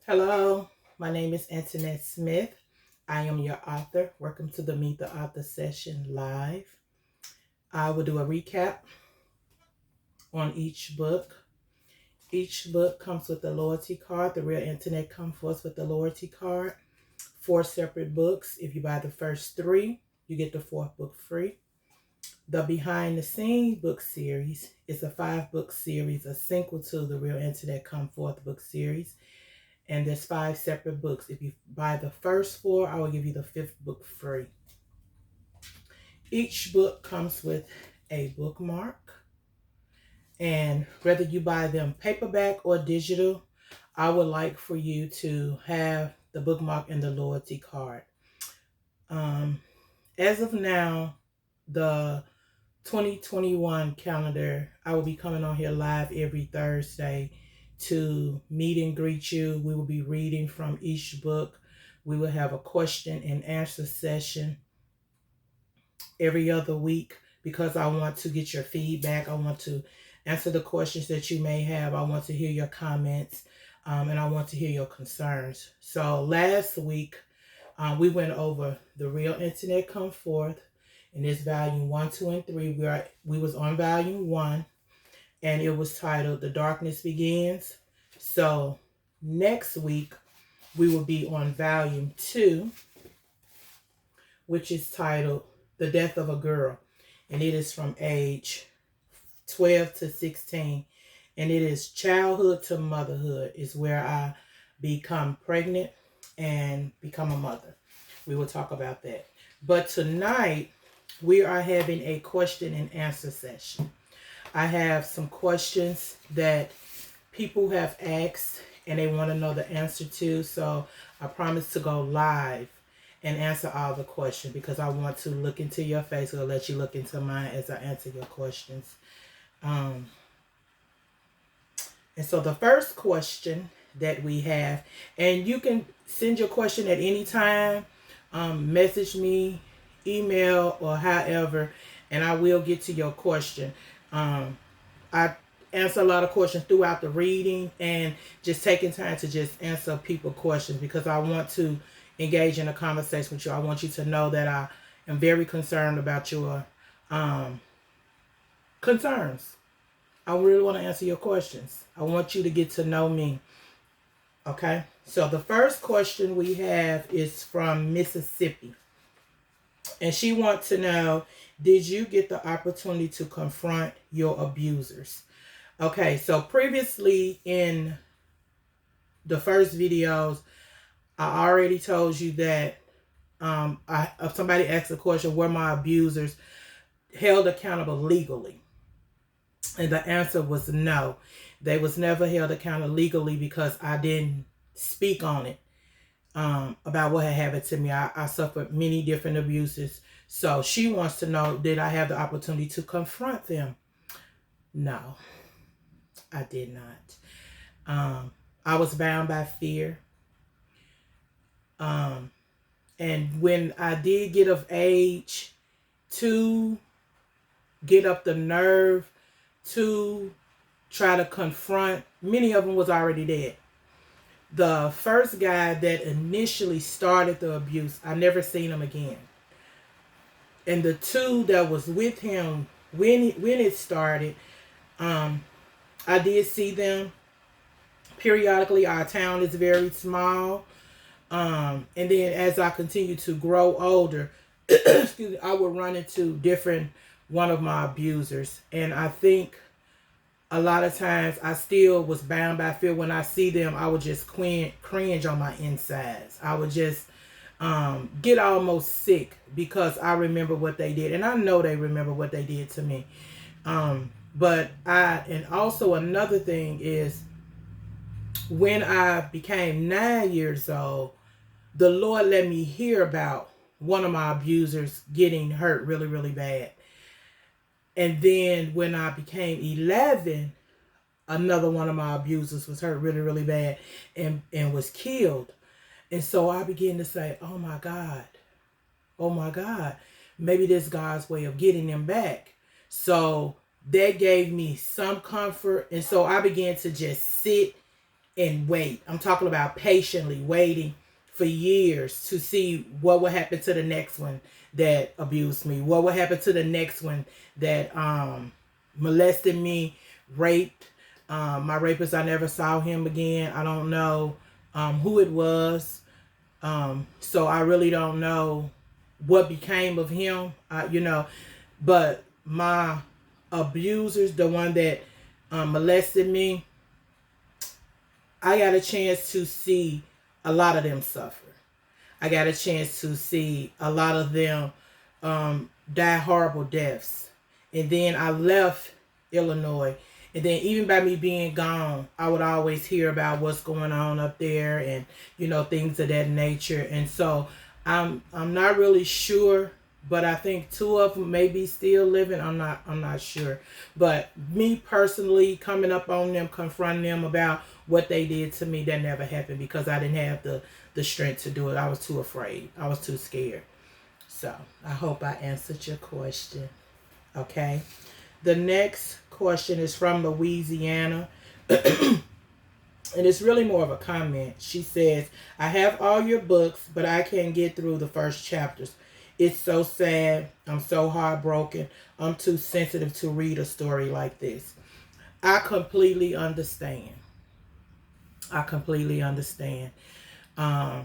Hello, my name is Antoinette Smith. I am your author. Welcome to the Meet the Author session live. I will do a recap on each book. Each book comes with a loyalty card. The Real Internet comes forth with the loyalty card. 4 separate books. If you buy the first 3, you get the 4th book free. The Behind the Scenes book series is a 5-book series, a sequel to the Real Internet Come Forth book series. And there's 5 separate books. If you buy the first 4, I will give you the 5th book free. Each book comes with a bookmark. And whether you buy them paperback or digital, I would like for you to have the bookmark and the loyalty card. As of now, the 2021 calendar, I will be coming on here live every Thursday to meet and greet you. We will be reading from each book. We will have a question and answer session every other week because I want to get your feedback. I want to answer the questions that you may have. I want to hear your comments, and I want to hear your concerns. So last week, we went over The Real Internet Come Forth, and it's volume 1, 2, and 3. We was on volume 1, and it was titled The Darkness Begins. So next week, we will be on volume 2, which is titled The Death of a Girl. And it is from age 12 to 16. And it is childhood to motherhood is where I become pregnant and become a mother. We will talk about that. But tonight, we are having a question and answer session. I have some questions that people have asked and they want to know the answer to. So I promise to go live and answer all the questions because I want to look into your face or let you look into mine as I answer your questions. And so the first question that we have, and you can send your question at any time, message me, email, or however, and I will get to your question. I answer a lot of questions throughout the reading and just taking time to just answer people's questions because I want to engage in a conversation with you. I want you to know that I am very concerned about your concerns. I really want to answer your questions. I want you to get to know me. Okay? So the first question we have is from Mississippi. And she wants to know, did you get the opportunity to confront your abusers? Okay, so previously in the first videos, I already told you that if somebody asked a question, were my abusers held accountable legally? And the answer was no. They was never held accountable legally because I didn't speak on it. About what had happened to me. I suffered many different abuses. So she wants to know, did I have the opportunity to confront them? No, I did not. I was bound by fear. And when I did get of age to get up the nerve to try to confront, many of them was already dead. The first guy that initially started the abuse, I never seen him again. And the 2 that was with him when it started, I did see them periodically. Our town is very small. And then as I continue to grow older, excuse me, I would run into one of my abusers. And I think a lot of times I still was bound by fear. When I see them, I would just cringe on my insides. I would just get almost sick because I remember what they did. And I know they remember what they did to me. And also another thing is when I became 9 years old, the Lord let me hear about one of my abusers getting hurt really, really bad. And then when I became 11, another one of my abusers was hurt really, really bad and was killed. And so I began to say, oh my God, maybe this is God's way of getting them back. So that gave me some comfort. And so I began to just sit and wait. I'm talking about patiently waiting for years to see what will happen to the next one that abused me. What will happen to the next one that molested me, raped. My rapist, I never saw him again. I don't know who it was. So I really don't know what became of him. But my abusers, the one that molested me, I got a chance to see a lot of them suffer. I got a chance to see a lot of them die horrible deaths. And then I left Illinois. And then even by me being gone, I would always hear about what's going on up there and, things of that nature. And so I'm not really sure, but I think two of them may be still living. I'm not sure. But me personally coming up on them, confronting them about what they did to me, that never happened because I didn't have the strength to do it. I was too afraid. I was too scared. So I hope I answered your question. Okay. The next question is from Louisiana. And it's really more of a comment. She says, I have all your books, but I can't get through the first chapters. It's so sad. I'm so heartbroken. I'm too sensitive to read a story like this. I completely understand. I completely understand. I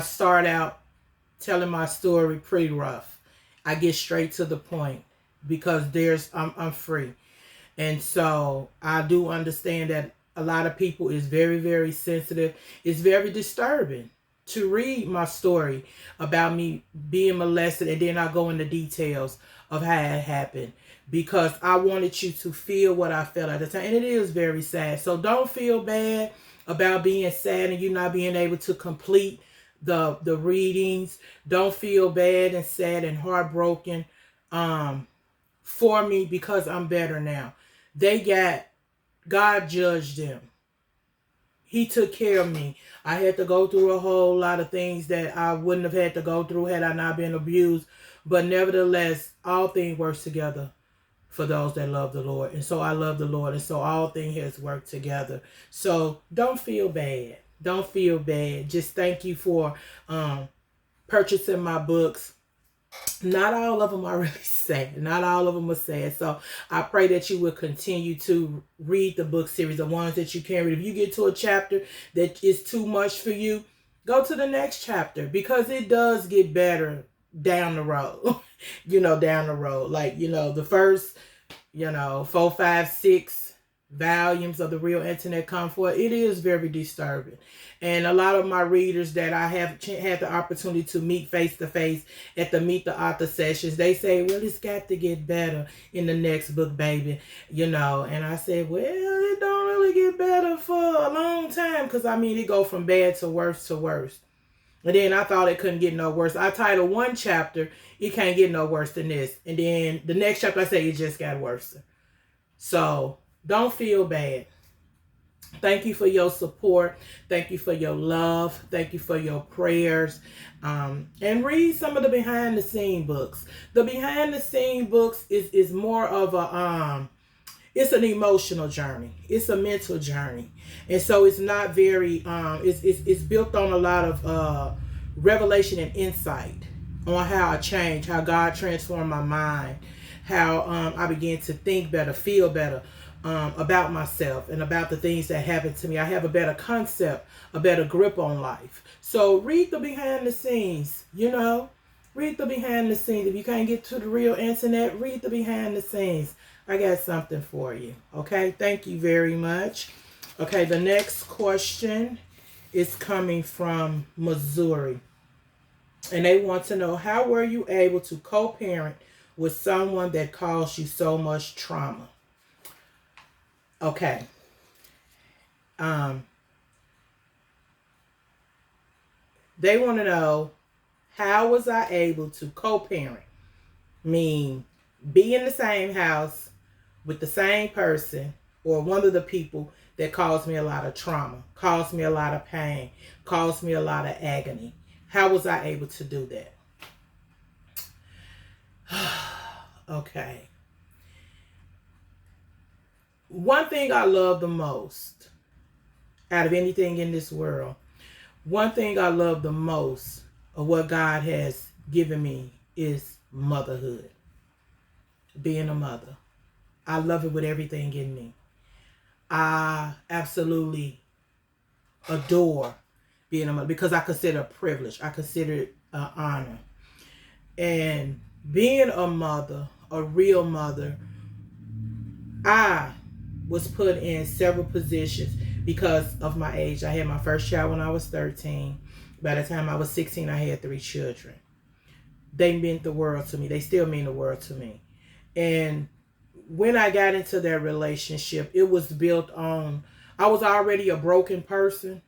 start out telling my story pretty rough. I get straight to the point because I'm free. And so I do understand that a lot of people is very, very sensitive. It's very disturbing to read my story about me being molested, and then I go into details of how it happened because I wanted you to feel what I felt at the time. And it is very sad. So don't feel bad about being sad and you not being able to complete the readings. Don't feel bad and sad and heartbroken for me because I'm better now. God judged them. He took care of me. I had to go through a whole lot of things that I wouldn't have had to go through had I not been abused. But nevertheless, all things work together for those that love the Lord. And so I love the Lord. And so all things has worked together. So don't feel bad. Don't feel bad. Just thank you for purchasing my books. Not all of them are really sad. Not all of them are sad. So I pray that you will continue to read the book series, the ones that you can read. If you get to a chapter that is too much for you, go to the next chapter because it does get better down the road. Down the road. Like, the first, 4, 5, 6 volumes of the Real Internet Confront, it is very disturbing. And a lot of my readers that I have had the opportunity to meet face to face at the Meet the Author sessions, they say, well, it's got to get better in the next book, baby. And I said, well, it don't really get better for a long time because, it go from bad to worse. And then I thought it couldn't get no worse. I titled one chapter, it can't get no worse than this. And then the next chapter, I say it just got worse. So don't feel bad. Thank you for your support. Thank you for your love. Thank you for your prayers. And read some of the behind the scene books. The behind the scene books is more of it's an emotional journey. It's a mental journey. And so it's not very, it's built on a lot of revelation and insight on how I changed, how God transformed my mind, how I began to think better, feel better about myself and about the things that happened to me. I have a better concept, a better grip on life. So read the behind the scenes, read the behind the scenes. If you can't get to the Real Internet, read the behind the scenes. I got something for you. Okay, thank you very much. Okay, the next question is coming from Missouri. And they want to know, how were you able to co-parent with someone that caused you so much trauma? Okay. They want to know, how was I able to co-parent? Mean, be in the same house with the same person or one of the people that caused me a lot of trauma, caused me a lot of pain, caused me a lot of agony. How was I able to do that? Okay. One thing I love the most out of anything in this world. One thing I love the most of what God has given me is motherhood, being a mother. I love it with everything in me. I absolutely adore being a mother because I consider it a privilege. I consider it an honor. And being a mother, a real mother, I was put in several positions because of my age. I had my first child when I was 13. By the time I was 16, I had 3 children. They meant the world to me. They still mean the world to me. And when I got into that relationship, it was built on, I was already a broken person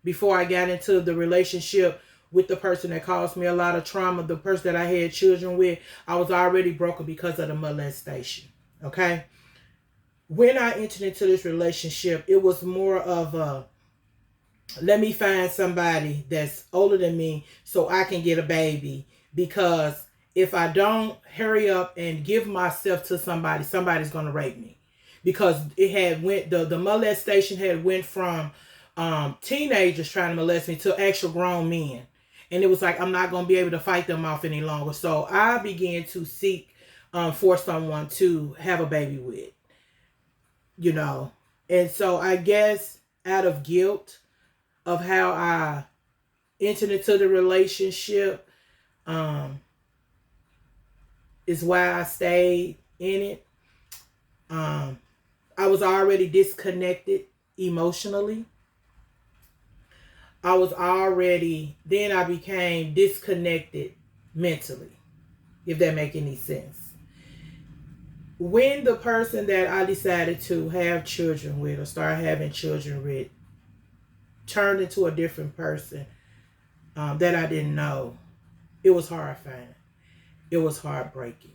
before I got into the relationship with the person that caused me a lot of trauma, the person that I had children with. I was already broken because of the molestation. Okay? When I entered into this relationship, it was more of a, let me find somebody that's older than me so I can get a baby, because if I don't hurry up and give myself to somebody, somebody's going to rape me. Because it had went, the molestation had went from teenagers trying to molest me to actual grown men. And it was like, I'm not going to be able to fight them off any longer. So I began to seek for someone to have a baby with, you know. And so I guess out of guilt of how I entered into the relationship, is why I stayed in it. I was already disconnected emotionally. Then I became disconnected mentally, if that make any sense. When the person that I decided to have children with or start having children with turned into a different person that I didn't know, it was horrifying. It was heartbreaking.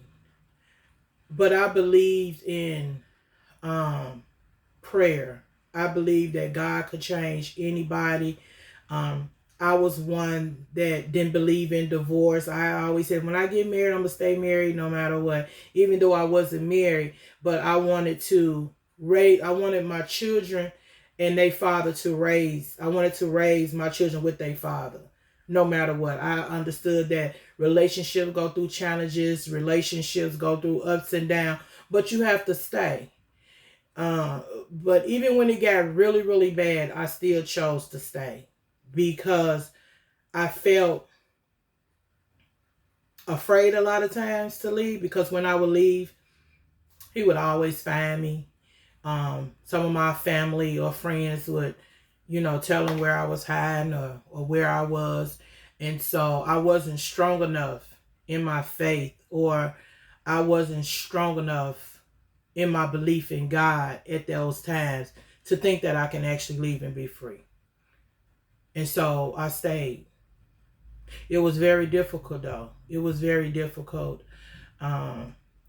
But I believed in prayer. I believed that God could change anybody. I was one that didn't believe in divorce. I always said, when I get married, I'm going to stay married no matter what. Even though I wasn't married, but I wanted my children and their father I wanted to raise my children with their father, no matter what. I understood that relationships go through challenges, relationships go through ups and downs, but you have to stay. But even when it got really, really bad, I still chose to stay because I felt afraid a lot of times to leave, because when I would leave, he would always find me. Some of my family or friends would, tell him where I was hiding or where I was. And so I wasn't strong enough in my faith, or I wasn't strong enough in my belief in God at those times to think that I can actually leave and be free. And so I stayed. It was very difficult though. It was very difficult.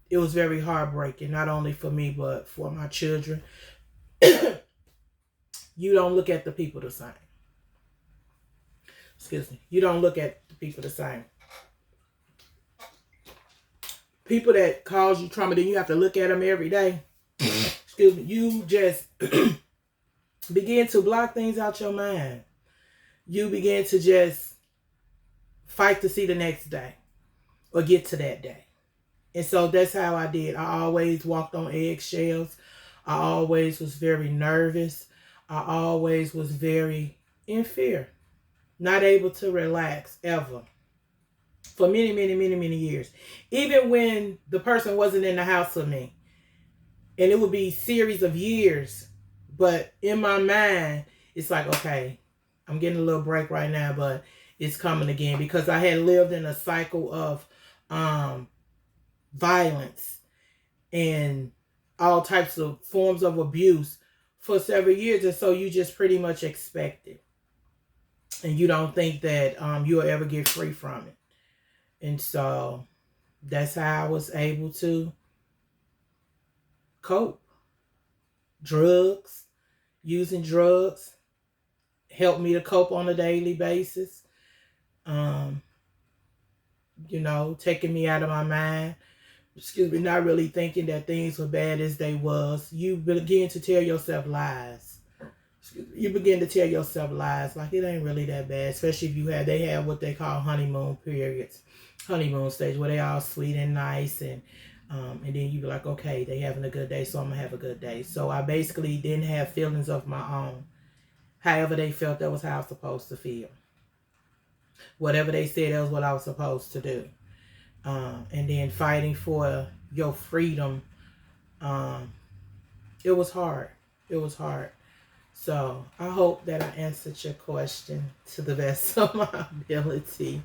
It was very heartbreaking, not only for me, but for my children. You don't look at the people the same. Excuse me. You don't look at the people the same. People that cause you trauma, then you have to look at them every day. Excuse me. You just begin to block things out your mind. You begin to just fight to see the next day or get to that day. And so that's how I did. I always walked on eggshells. I always was very nervous. I always was very in fear. Not able to relax ever. For many, many, many, many years. Even when the person wasn't in the house with me. And it would be series of years. But in my mind, it's like, okay, I'm getting a little break right now, but it's coming again. Because I had lived in a cycle of violence and all types of forms of abuse for several years. And so you just pretty much expect it. And you don't think that you'll ever get free from it. And so that's how I was able to cope. Drugs, using drugs, helped me to cope on a daily basis. Taking me out of my mind. Not really thinking that things were bad as they was. You begin to tell yourself lies. you begin to tell yourself lies, like it ain't really that bad, especially if they have what they call honeymoon periods, honeymoon stage, where they all sweet and nice, and then you be like, okay, they having a good day, so I'm gonna have a good day. So I basically didn't have feelings of my own. However they felt, that was how I was supposed to feel. Whatever they said, that was what I was supposed to do. And then fighting for your freedom, um, it was hard. It was hard. So I hope that I answered your question to the best of my ability.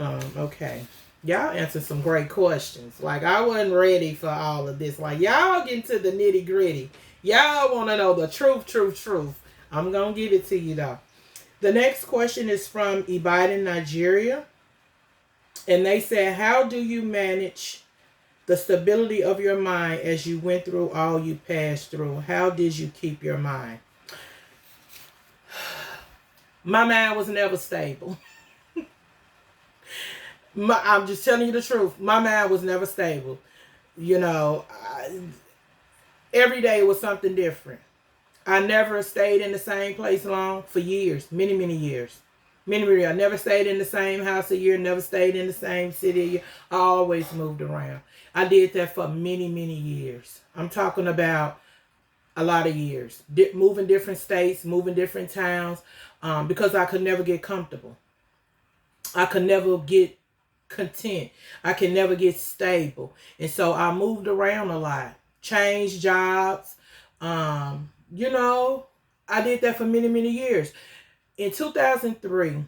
Okay. Y'all answered some great questions. Like, I wasn't ready for all of this. Like, y'all get into the nitty gritty. Y'all want to know the truth. I'm going to give it to you, though. The next question is from Ibadan, Nigeria. And they said, how do you manage the stability of your mind as you went through all you passed through? How did you keep your mind? My mind was never stable. I'm just telling you the truth. My mind was never stable. You know, every day was something different. I never stayed in the same place long for years, many years. Many years. I never stayed in the same house a year, never stayed in the same city a year. I always moved around. I did that for many years. I'm talking about a lot of years. Moving different states, moving different towns, because I could never get comfortable. I could never get content. I can never get stable. And so I moved around a lot, changed jobs. You know, I did that for many years. In 2003,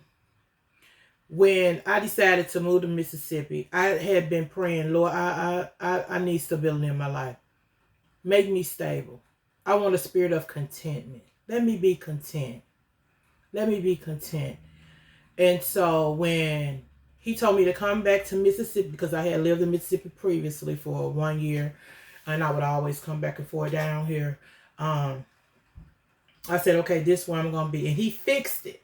when I decided to move to Mississippi, I had been praying, Lord, I need stability in my life. Make me stable. I want a spirit of contentment. Let me be content. Let me be content. And so when he told me to come back to Mississippi, because I had lived in Mississippi previously for 1 year, and I would always come back and forth down here. I said, okay, this is where I'm going to be. And he fixed it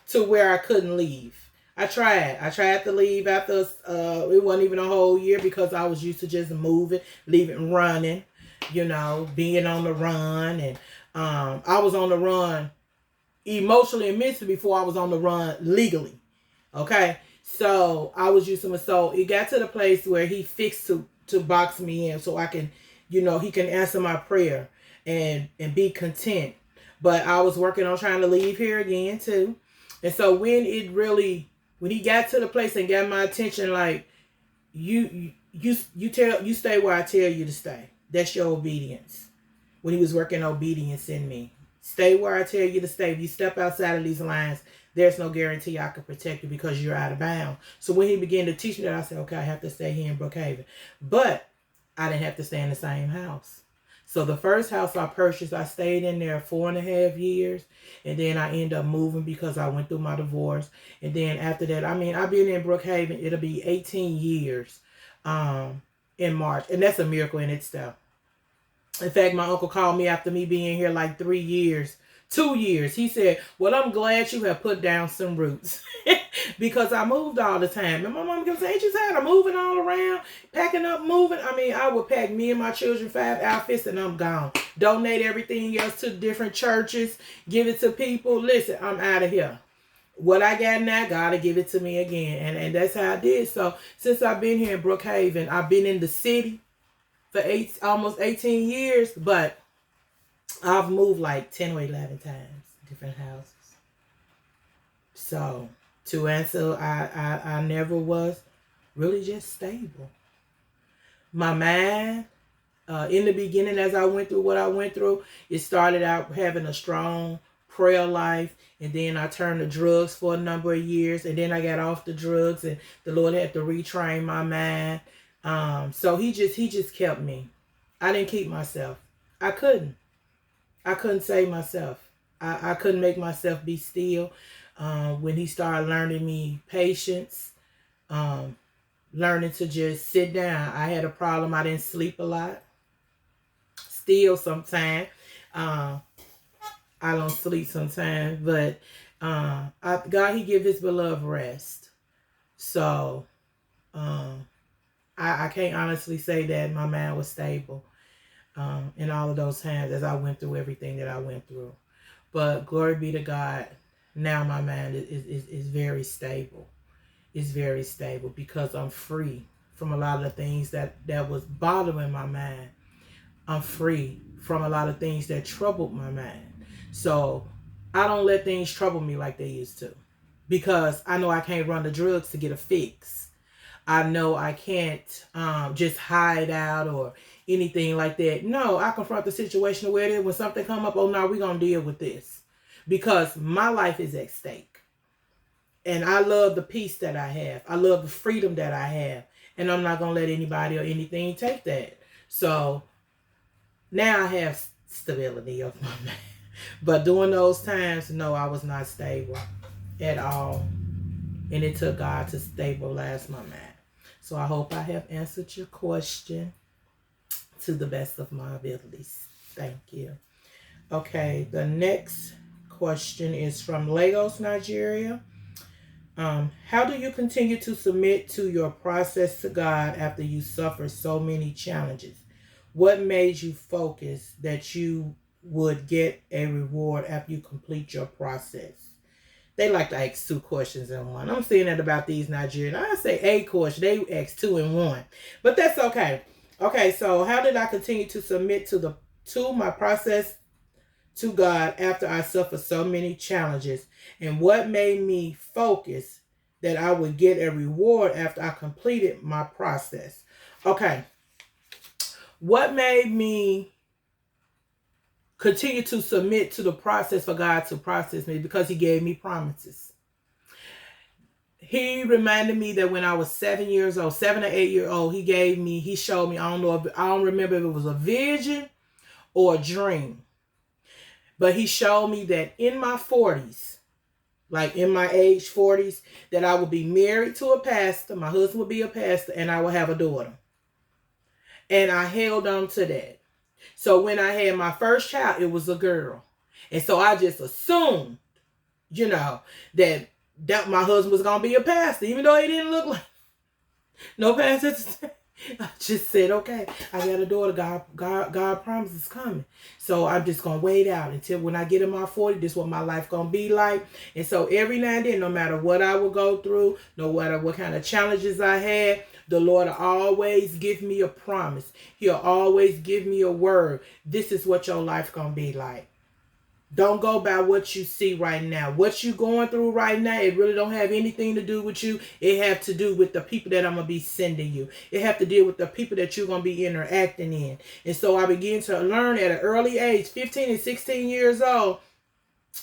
to where I couldn't leave. I tried to leave after, it wasn't even a whole year, because I was used to just moving, leaving, running, you know, being on the run. And I was on the run emotionally and mentally before I was on the run legally. Okay. So I was used to it. So it got to the place where he fixed to box me in so I can, you know, he can answer my prayer and be content. But I was working on trying to leave here again too. And so when he got to the place and got my attention, like, you stay where I tell you to stay. That's your obedience. When he was working obedience in me. Stay where I tell you to stay. If you step outside of these lines, there's no guarantee I can protect you because you're out of bounds. So when he began to teach me that, I said, okay, I have to stay here in Brookhaven. But I didn't have to stay in the same house. So the first house I purchased, I stayed in there 4.5 years. And then I ended up moving because I went through my divorce. And then after that, I mean, I've been in Brookhaven. It'll be 18 years in March. And that's a miracle in itself. In fact, my uncle called me after me being here like 3 years, 2 years. He said, well, I'm glad you have put down some roots because I moved all the time. And my mom kept saying, ain't you tired of moving all around, packing up, moving? I mean, I would pack me and my children 5 outfits and I'm gone. Donate everything else to different churches, give it to people. Listen, I'm out of here. What I got now, God will give it to me again. And that's how I did. So since I've been here in Brookhaven, I've been in the city for almost 18 years, but I've moved like 10 or 11 times, different houses. So to answer, I never was really just stable. My mind, in the beginning, as I went through what I went through, it started out having a strong prayer life, and then I turned to drugs for a number of years, and then I got off the drugs, and the Lord had to retrain my mind. So he just kept me. I didn't keep myself. I couldn't save myself. I couldn't make myself be still. When he started learning me patience, learning to just sit down. I had a problem. I didn't sleep a lot. Still sometimes. I don't sleep sometimes, but God, he give his beloved rest. So I can't honestly say that my mind was stable in all of those times as I went through everything that I went through. But glory be to God. Now my mind is very stable. It's very stable because I'm free from a lot of the things that was bothering my mind. I'm free from a lot of things that troubled my mind. So I don't let things trouble me like they used to, because I know I can't run the drugs to get a fix. I know I can't just hide out or anything like that. No, I confront the situation where it is. When something come up, oh no, we're going to deal with this, because my life is at stake. And I love the peace that I have. I love the freedom that I have. And I'm not going to let anybody or anything take that. So now I have stability of my mind. But during those times, no, I was not stable at all. And it took God to stabilize my mind. So I hope I have answered your question to the best of my abilities. Thank you. Okay, the next question is from Lagos, Nigeria. How do you continue to submit to your process to God after you suffer so many challenges? What made you focus that you would get a reward after you complete your process? They like to ask two questions in one. I'm saying that about these Nigerians. I say a question. They ask two in one. But that's okay. Okay, so how did I continue to submit to my process to God after I suffered so many challenges? And what made me focus that I would get a reward after I completed my process? Okay. What made me continue to submit to the process for God to process me? Because he gave me promises. He reminded me that when I was 7 years old, 7 or 8 years old, he showed me, I don't remember if it was a vision or a dream. But he showed me that in my 40s, like in my age 40s, that I would be married to a pastor, my husband would be a pastor, and I would have a daughter. And I held on to that. So when I had my first child, it was a girl. And so I just assumed, that my husband was going to be a pastor, even though he didn't look like no pastor. I just said, okay, I got a daughter. God promises coming. So I'm just going to wait out until when I get in my 40s, this is what my life going to be like. And so every now and then, no matter what I will go through, no matter what kind of challenges I had, the Lord will always give me a promise. He'll always give me a word. This is what your life going to be like. Don't go by what you see right now. What you going through right now, it really don't have anything to do with you. It have to do with the people that I'm going to be sending you. It have to deal with the people that you're going to be interacting in. And so I began to learn at an early age, 15 and 16 years old,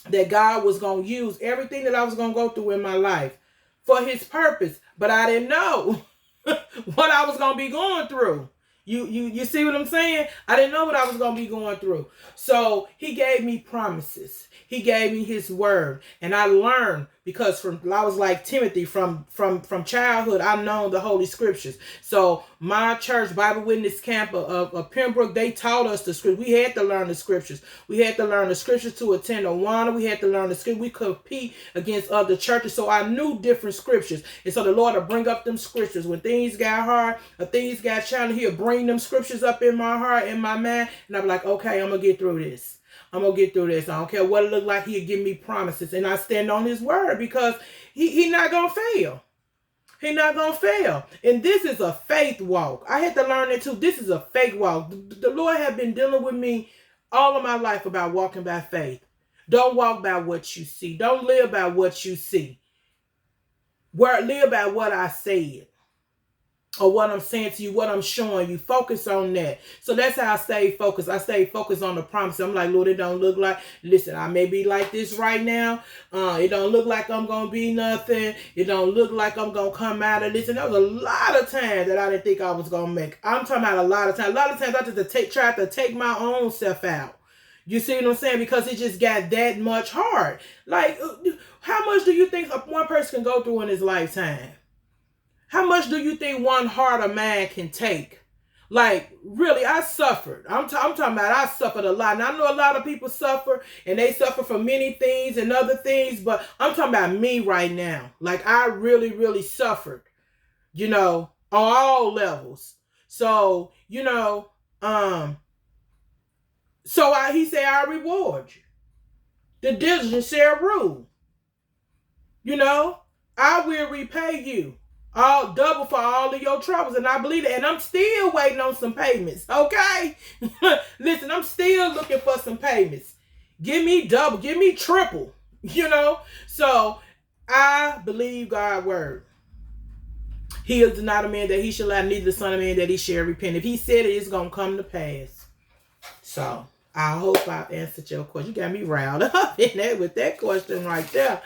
that God was going to use everything that I was going to go through in my life for his purpose. But I didn't know what I was going to be going through. You see what I'm saying? I didn't know what I was going to be going through. So he gave me promises. He gave me his word. And I learned, because I was like Timothy, from childhood, I know the Holy Scriptures. So my church, Bible Witness Camp of Pembroke, they taught us the scriptures. We had to learn the scriptures. We had to learn the scriptures to attend Awana. We had to learn the scriptures. We compete against other churches. So I knew different scriptures. And so the Lord will bring up them scriptures. When things got hard or things got challenging, he'll bring them scriptures up in my heart, in my mind. And I'm like, okay, I'm going to get through this. I'm going to get through this. I don't care what it look like. He'll give me promises. And I stand on his word, because he not going to fail. He's not going to fail. And this is a faith walk. I had to learn that too. This is a faith walk. The Lord has been dealing with me all of my life about walking by faith. Don't walk by what you see. Don't live by what you see. Live by what I said. Or what I'm saying to you, what I'm showing you. Focus on that. So that's how I stay focused. I stay focused on the promise. I'm like, Lord, it don't look like, listen, I may be like this right now. It don't look like I'm going to be nothing. It don't look like I'm going to come out of this. And there was a lot of times that I didn't think I was going to make. I'm talking about a lot of times. A lot of times I just tried to take my own self out. You see what I'm saying? Because it just got that much hard. Like, how much do you think one person can go through in his lifetime? How much do you think one heart of man can take? Like, really, I suffered. I'm talking about I suffered a lot. And I know a lot of people suffer, and they suffer from many things and other things, but I'm talking about me right now. Like, I really, really suffered, on all levels. So, he said, I'll reward you. The diligence shall rule. You know, I will repay you all double for all of your troubles. And I believe it. And I'm still waiting on some payments. Okay? Listen, I'm still looking for some payments. Give me double, give me triple. You know? So I believe God's word. He is not a man that he shall lie, neither the son of man that he shall repent. If he said it, it's going to come to pass. So I hope I answered your question. You got me riled up in that with that question right there.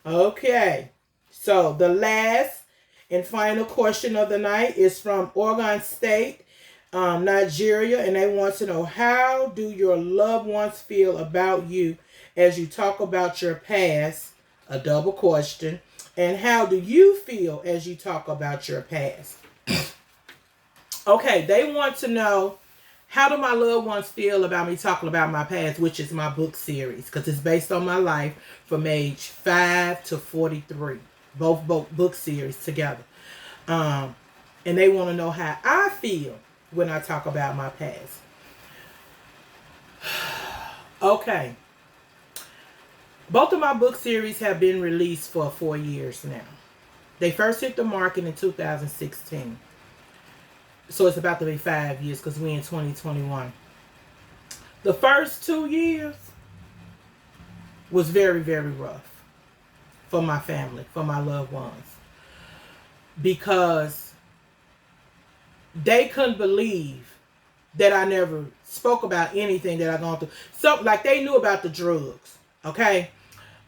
Okay. So the last and final question of the night is from Oregon State, Nigeria. And they want to know, how do your loved ones feel about you as you talk about your past? A double question. And how do you feel as you talk about your past? Okay, they want to know, how do my loved ones feel about me talking about my past, which is my book series, because it's based on my life from age 5 to 43. Both book series together. And they want to know how I feel when I talk about my past. Okay. Both of my book series have been released for 4 years now. They first hit the market in 2016. So it's about to be 5 years because we're in 2021. The first 2 years was very, very rough for my family, for my loved ones. Because they couldn't believe that I never spoke about anything that I've gone through. So, like, they knew about the drugs. Okay,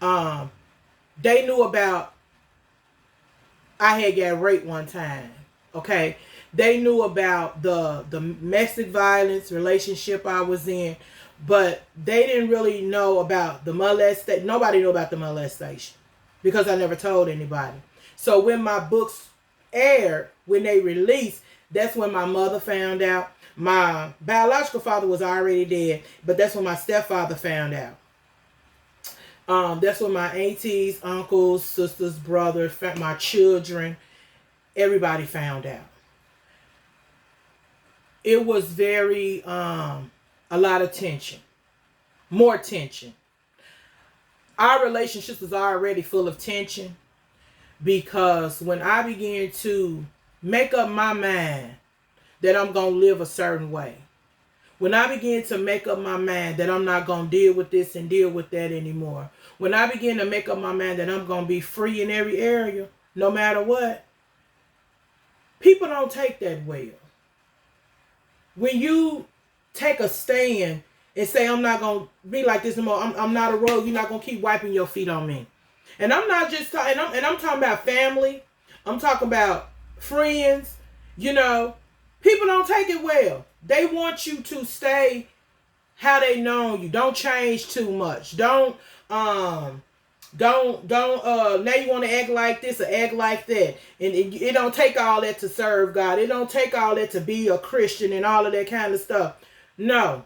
they knew about I had got raped one time. Okay, they knew about the domestic violence relationship I was in, but they didn't really know about the molestation. Nobody knew about the molestation because I never told anybody. So when my books aired, when they released, that's when my mother found out. My biological father was already dead, but that's when my stepfather found out. That's when my aunties, uncles, sisters, brothers, my children, everybody found out. It was very, a lot of tension. More tension. Our relationship was already full of tension because when I began to make up my mind that I'm going to live a certain way, when I began to make up my mind that I'm not going to deal with this and deal with that anymore, when I began to make up my mind that I'm going to be free in every area, no matter what, people don't take that well. When you take a stand and say, I'm not going to be like this anymore, I'm not a rogue, you're not going to keep wiping your feet on me. And I'm not just talking, and I'm talking about family, I'm talking about friends, you know, people don't take it well. They want you to stay how they know you. Don't change too much. Don't now you want to act like this or act like that. And it don't take all that to serve God. It don't take all that to be a Christian and all of that kind of stuff. No.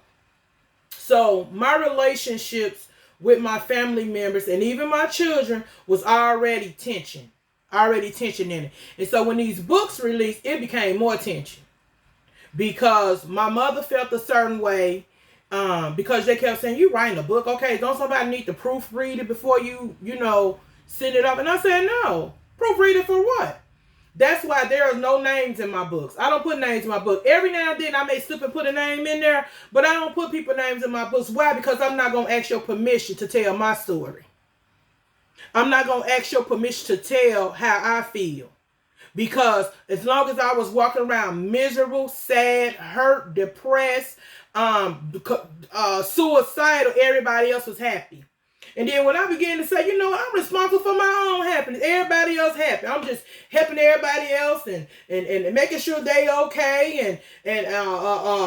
So my relationships with my family members and even my children was already tension. Already tension in it. And so when these books released, it became more tension. Because my mother felt a certain way. Because they kept saying, you writing a book, okay, don't somebody need to proofread it before you send it up? And I said, no, proofread it for what? That's why there are no names in my books. I don't put names in my book. Every now and then I may slip and put a name in there, but I don't put people's names in my books. Why? Because I'm not going to ask your permission to tell my story. I'm not going to ask your permission to tell how I feel. Because as long as I was walking around miserable, sad, hurt, depressed, suicidal, everybody else was happy. And then when I began to say, I'm responsible for my own happiness. Everybody else happy. I'm just helping everybody else and making sure they okay and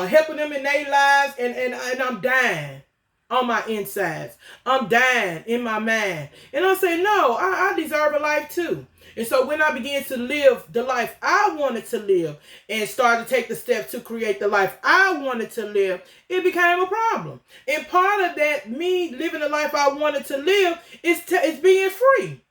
helping them in their lives. And I'm dying on my insides. I'm dying in my mind. And I say, no, I deserve a life too. And so when I began to live the life I wanted to live and started to take the steps to create the life I wanted to live, it became a problem. And part of that, me living the life I wanted to live, is being free.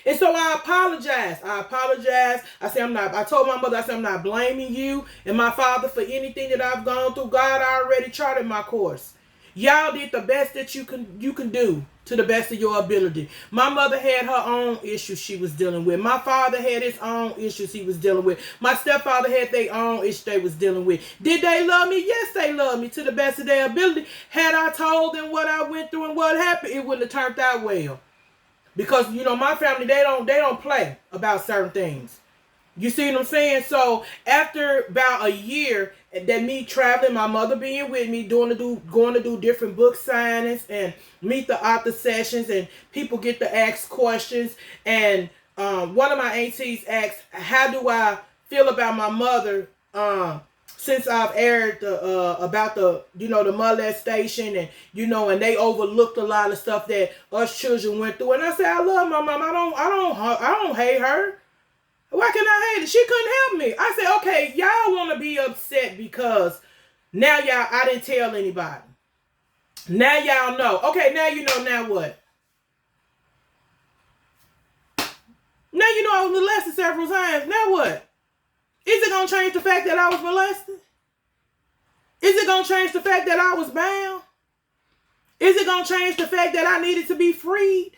And so I apologize. I told my mother, I'm not blaming you and my father for anything that I've gone through. God already charted my course. Y'all did the best that you can do to the best of your ability. My mother had her own issues she was dealing with. My father had his own issues he was dealing with. My stepfather had their own issues they was dealing with. Did they love me? Yes, they loved me to the best of their ability. Had I told them what I went through and what happened, it wouldn't have turned out well. Because my family, they don't play about certain things. You see what I'm saying? So after about a year that me traveling, my mother being with me, going to do different book signings and meet the author sessions, and people get to ask questions. And one of my aunties asked, "How do I feel about my mother since I've aired about the the molestation and and they overlooked a lot of stuff that us children went through?" And I said, "I love my mom. I don't hate her. Why can I hate it? She couldn't help me." I said, "Okay, y'all want to be upset because now I didn't tell anybody. Now y'all know. Okay, now you know, now what? Now you know I was molested several times. Now what? Is it going to change the fact that I was molested? Is it going to change the fact that I was bound? Is it going to change the fact that I needed to be freed?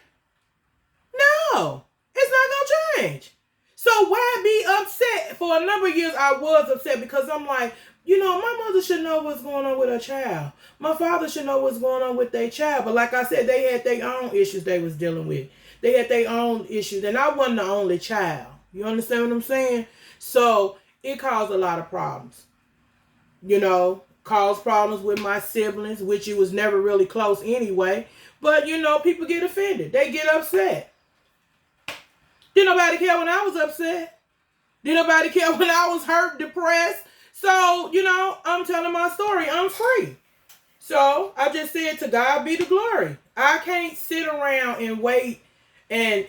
No, it's not going to change. So why be upset? For a number of years, I was upset because I'm like, my mother should know what's going on with her child. My father should know what's going on with their child. But like I said, they had their own issues they was dealing with. They had their own issues. And I wasn't the only child. You understand what I'm saying? So it caused a lot of problems. Caused problems with my siblings, which it was never really close anyway. But, people get offended. They get upset. Didn't nobody care when I was upset. Didn't nobody care when I was hurt, depressed. So, I'm telling my story. I'm free. So, I just said, to God be the glory. I can't sit around and wait and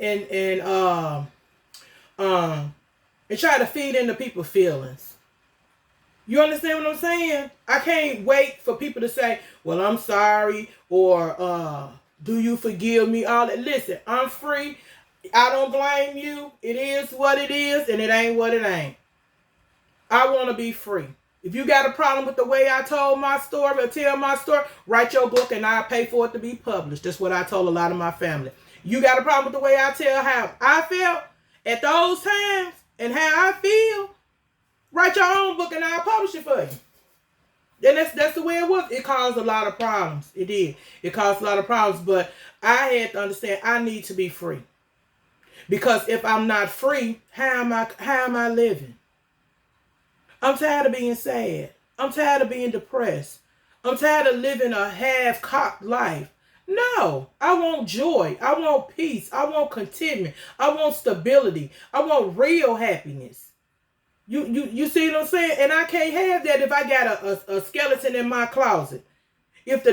try to feed into people's feelings. You understand what I'm saying? I can't wait for people to say, "Well, I'm sorry," or "Do you forgive me?" All that. Listen, I'm free. I don't blame you. It is what it is, and it ain't what it ain't. I want to be free. If you got a problem with the way I told my story or tell my story, write your book and I'll pay for it to be published. That's what I told a lot of my family. You got a problem with the way I tell how I felt at those times and how I feel, write your own book and I'll publish it for you. And that's the way it was. It caused a lot of problems. It did. It caused a lot of problems. But I had to understand I need to be free. Because if I'm not free, how am I living? I'm tired of being sad. I'm tired of being depressed. I'm tired of living a half-cocked life. No, I want joy. I want peace. I want contentment. I want stability. I want real happiness. You see what I'm saying? And I can't have that if I got a skeleton in my closet. If the